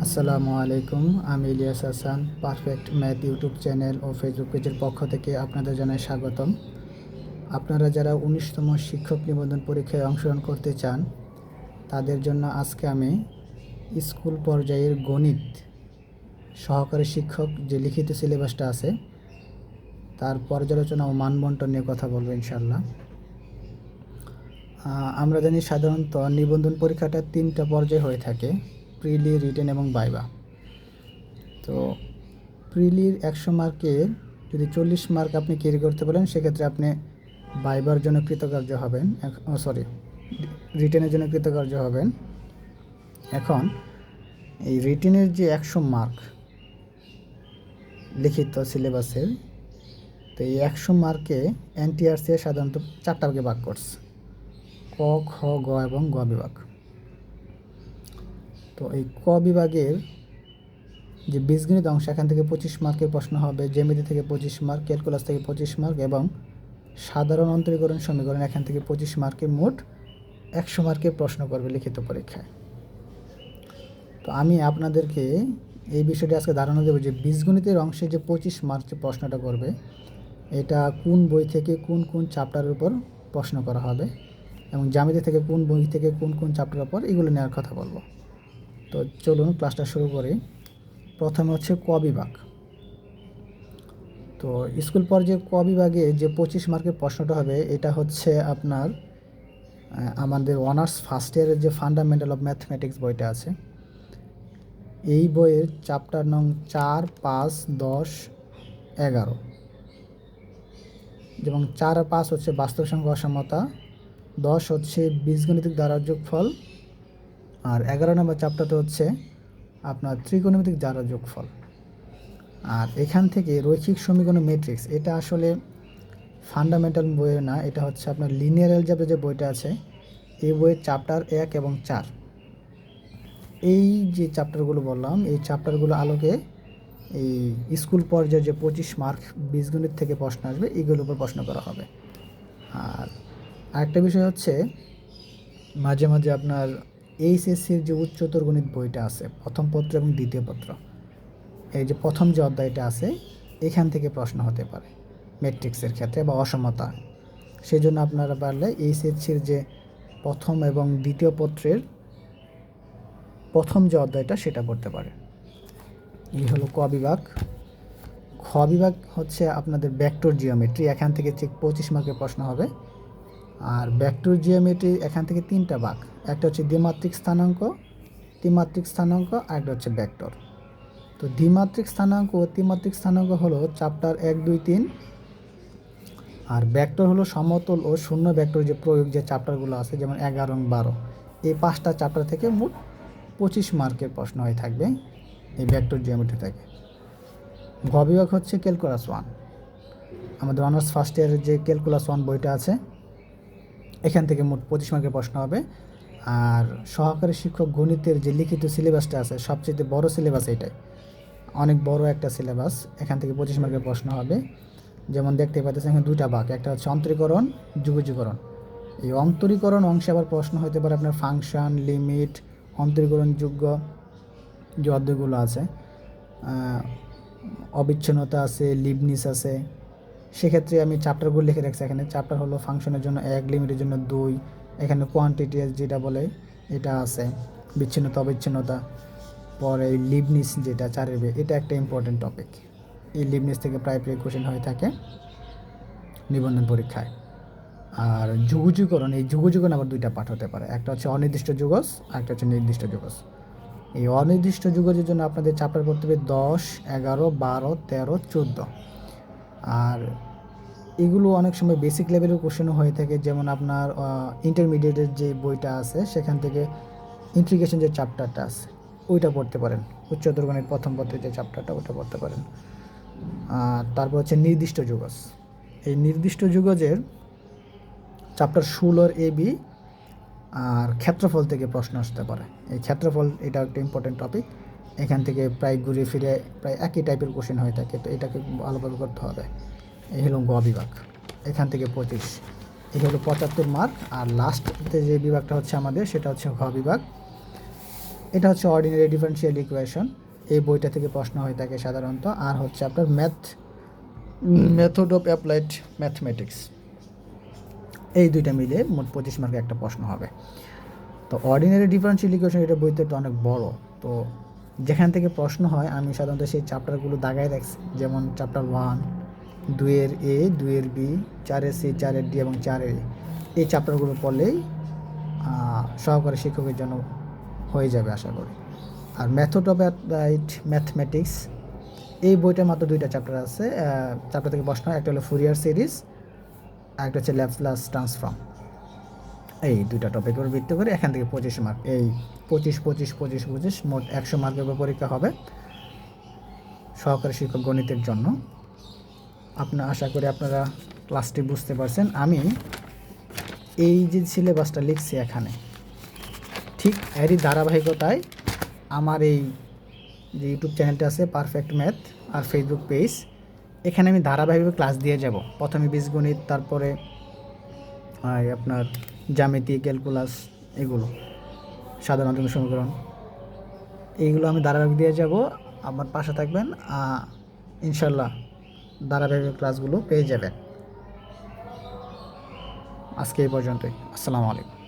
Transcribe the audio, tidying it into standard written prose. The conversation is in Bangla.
আসসালামু আলাইকুম। আমি Ilias Hasan. Perfect math YouTube channel ও ফেসবুক পেজের পক্ষ থেকে আপনাদের জানাই স্বাগতম। আপনারা যারা ১৯তম শিক্ষক নিবন্ধন পরীক্ষায় অংশগ্রহণ করতে চান, তাদের জন্য আজকে আমি স্কুল পর্যায়ের গণিত সহকারী শিক্ষক যে লিখিত সিলেবাসটা আছে তার পর্যালোচনা ও মানবন্টন নিয়ে কথা বলবো ইনশাল্লাহ। আমরা জানি সাধারণত নিবন্ধন পরীক্ষাটা ৩টা পর্যায়ে হয়ে থাকে: প্রিলি, রিটেন এবং ভাইভা। তো প্রিলির ১০০ মার্কের যদি ৪০ মার্ক আপনি ক্যারি করতে পারেন, সেক্ষেত্রে আপনি ভাইবার জন্য কৃতকার্য হবেন। রিটেনের জন্য কৃতকার্য হবেন। এখন এই রিটেনের যে ১০০ মার্ক লিখিত সিলেবাসের, তো এই ১০০ মার্কে এনটিআরসি সাধারণত 4টা ভাগে ভাগ করছে: ক, খ, গ এবং গ বিভাগ। তো এই ক বিভাগের যে বীজগণিত অংশ, এখান থেকে 25 মার্কের প্রশ্ন হবে, জ্যামিতি থেকে 25 মার্ক, ক্যালকুলাস থেকে 25 মার্ক এবং সাধারণ অন্তরীকরণ সমীকরণ এখান থেকে 25 মার্কের, মোট 100 মার্কের প্রশ্ন করবে লিখিত পরীক্ষায়। তো আমি আপনাদেরকে এই বিষয়টি আজকে ধারণা দেবো যে বীজগণিতের অংশে যে 25 মার্ক যে প্রশ্নটা করবে, এটা কোন বই থেকে কোন কোন চ্যাপ্টারের উপর প্রশ্ন করা হবে এবং জ্যামিতি থেকে কোন বই থেকে কোন কোন চ্যাপ্টারের উপর, এগুলো নেওয়ার কথা বলবো। তো চলুন ক্লাসটা শুরু করি। প্রথমে হচ্ছে ক বিভাগ। তো স্কুল পর্যায়ে ক বিভাগে যে 25 মার্কের প্রশ্নটা হবে, এটা হচ্ছে আপনার আমাদের অনার্স ফার্স্ট ইয়ারের যে ফান্ডামেন্টাল অফ ম্যাথমেটিক্স বইটা আছে, এই বইয়ের চ্যাপ্টার নং 4, 5, 10, 11, যেমন 4 আর 5 হচ্ছে বাস্তব সংখ্যা অসমতা, 10 হচ্ছে বীজগণিতিক ধারার যোগফল, আর 11 নম্বর চ্যাপ্টারটা হচ্ছে আপনার ত্রিকোণমিতিক ধারার যোগফল। আর এখান থেকে রৈখিক সমীকরণ ম্যাট্রিক্স, এটা আসলে ফান্ডামেন্টাল বইয়ের না, এটা হচ্ছে আপনার লিনিয়ার অ্যালজেব্রা যে বইটা আছে, এই বইয়ের চ্যাপ্টার 1 এবং 4। এই যে চ্যাপ্টারগুলো বললাম, এই চ্যাপ্টারগুলো আলোকে এই স্কুল পর্যায়ে যে 25 মার্ক বীজগণিত থেকে প্রশ্ন আসবে, এইগুলোর উপর প্রশ্ন করা হবে। আর আরেকটা বিষয় হচ্ছে, মাঝে মাঝে আপনার এইচএসসির যে উচ্চতর গণিত বইটা আছে, প্রথম পত্র এবং দ্বিতীয় পত্র, এই যে প্রথম যে অধ্যায়টা আছে, এখান থেকে প্রশ্ন হতে পারে ম্যাট্রিক্সের ক্ষেত্রে বা অসমতা। সেই জন্য আপনারা পারলে এইচএসসির যে প্রথম এবং দ্বিতীয় পত্রের প্রথম যে অধ্যায়টা, সেটা পড়তে পারে। এই হলো ক বিভাগ। খ বিভাগ হচ্ছে আপনাদের ভেক্টর জিওমেট্রি, এখান থেকে ঠিক 25 মার্কের প্রশ্ন হবে। আর ভেক্টর জিওমেট্রি এখান থেকে 3টা ভাগ, একটা হচ্ছে দ্বিমাত্রিক স্থানাঙ্ক, ত্রিমাত্রিক স্থানাঙ্ক, আর একটা হচ্ছে ভেক্টর। তো দ্বিমাত্রিক স্থানাঙ্ক ও ত্রিমাত্রিক স্থানাঙ্ক হলো চ্যাপ্টার 1, 2, 3। আর ভেক্টর হলো সমতল ও শূন্য ভেক্টর যে প্রয়োগ যে চ্যাপ্টারগুলো আছে, যেমন 11 এবং 12, এই 5টা চ্যাপ্টার থেকে মোট 25 মার্কের প্রশ্ন হয়ে থাকবে এই ভেক্টর জিওমেট্রি থেকে। ঘ বিভাগ হচ্ছে ক্যালকুলাস 1, আমাদের অনার্স ফার্স্ট ইয়ারের যে ক্যালকুলাস 1 বইটা আছে, এখান থেকে মোট 25 মার্কের প্রশ্ন হবে। আর সহকারী শিক্ষক গণিতের যে লিখিত সিলেবাসটা আছে, সবচেয়ে বড় সিলেবাস এটাই, অনেক বড় একটা সিলেবাস, এখান থেকে 25 মার্কের প্রশ্ন হবে। যেমন দেখতে পাচ্ছেন এখানে 2টা ভাগ, একটা হচ্ছে অন্তরীকরণ, যুগজীকরণ। এই অন্তরীকরণ অংশে আবার প্রশ্ন হতে পারে আপনার ফাংশন, লিমিট, অন্তরীকরণ যোগ্য যে অধ্যায়গুলো আছে, অবিচ্ছিন্নতা আছে, লিবনিস আছে। সেক্ষেত্রে আমি চ্যাপ্টারগুলো লিখে রাখছি এখানে। চ্যাপ্টার হলো ফাংশনের জন্য 1, লিমিটের জন্য 2, এখানে কোয়ান্টিটি যেটা বলে এটা আছে, বিচ্ছিন্নতা, অবিচ্ছিন্নতা। পরে এই লিবনিস যেটা 4-এর, এটা একটা ইম্পর্টেন্ট টপিক। এই লিবনিস থেকে প্রায় কোশ্চেন হয়ে থাকে নিবন্ধন পরীক্ষায়। আর যুগজীকরণ, এই যুগজীকরণ আবার 2টা পার্ট হতে পারে, একটা হচ্ছে অনির্দিষ্ট যুগজ, একটা হচ্ছে নির্দিষ্ট যুগজ। এই অনির্দিষ্ট যুগজের জন্য আপনাদের চ্যাপ্টার পড়তে হবে 10, 11, 12, 13, 14। আর এগুলো অনেক সময় বেসিক লেভেলের কোশ্চেনও হয়ে থাকে, যেমন আপনার ইন্টারমিডিয়েটের যে বইটা আছে, সেখান থেকে ইন্টিগ্রেশন যে চ্যাপ্টারটা আছে, ওইটা পড়তে পারেন। উচ্চতর গণিত প্রথম পত্রের যে চ্যাপ্টারটা, ওটা পড়তে পারেন। আর তারপর হচ্ছে নির্দিষ্ট যুগজ। এই নির্দিষ্ট যুগজের চ্যাপ্টার 16 এ বি আর ক্ষেত্রফল থেকে প্রশ্ন আসতে পারে। এই ক্ষেত্রফল, এটা একটা ইম্পর্টেন্ট টপিক, এখান থেকে প্রায় ঘুরে ফিরে প্রায় একই টাইপের কোশ্চেন হয়ে থাকে, তো এটাকে ভালোভাবে করতে হবে। এই হলো গ বিভাগ, এখান থেকে 25, এই হলো 75 মার্ক। আর লাস্টে যে বিভাগটা হচ্ছে আমাদের, সেটা হচ্ছে ঘ বিভাগ। এটা হচ্ছে অর্ডিনারি ডিফারেনশিয়াল ইকুয়েশন, এই বইটা থেকে প্রশ্ন হয়ে থাকে সাধারণত। আর হচ্ছে আপনার মেথড অফ অ্যাপ্লাইড ম্যাথমেটিক্স, এই দুইটা মিলে মোট 25 মার্কের একটা প্রশ্ন হবে। তো অর্ডিনারি ডিফারেনশিয়াল ইকুয়েশন এটা বইতে তো অনেক বড়, তো যেখান থেকে প্রশ্ন হয় আমি সাধারণত সেই চ্যাপ্টারগুলো দাগায় রাখছি, যেমন চ্যাপ্টার 1, 2-এর এ, 2-এর বি, 4-এর সি, 4-এর ডি এবং 4-এর এই চ্যাপ্টারগুলো পড়লেই সহকারী শিক্ষকের জন্য হয়ে যাবে আশা করি। আর মেথড অফ অ্যাপ্লাইড ম্যাথমেটিক্স এই বইটার মাত্র 2টা চ্যাপ্টার আছে, চ্যাপ্টার থেকে প্রশ্ন হয়, একটা হলো ফুরিয়ার সিরিজ আর একটা হচ্ছে ল্যাপ্লাস ট্রান্সফর্ম। এই 2টা টপিকের উপর ভিত্তি করে এখান থেকে 25 মার্ক, এই 25 মোট 100 মার্কের উপর পরীক্ষা হবে সহকারী শিক্ষক গণিতের জন্য। আশা করি আপনারা ক্লাসটি বুঝতে পারছেন। আমি এই যে সিলেবাসটা লিখছি এখানে, ঠিক এরই ধারাবাহিকতায় আমার এই যে ইউটিউব চ্যানেলটা আছে পারফেক্ট ম্যাথ আর ফেসবুক পেজ, এখানে আমি ধারাবাহিকভাবে ক্লাস দিয়ে যাব। প্রথমে বীজগণিত, তারপরে আপনার জ্যামিতি, ক্যালকুলাস, এগুলো সাধারণ সমীকরণ, এইগুলো আমি ধারাবাহিক দিয়ে যাব। আমার পাশে থাকবেন, ইনশাল্লাহ ধারাবাহিক ক্লাসগুলো পেয়ে যাবেন। আজকে এই পর্যন্তই। আসসালামু আলাইকুম।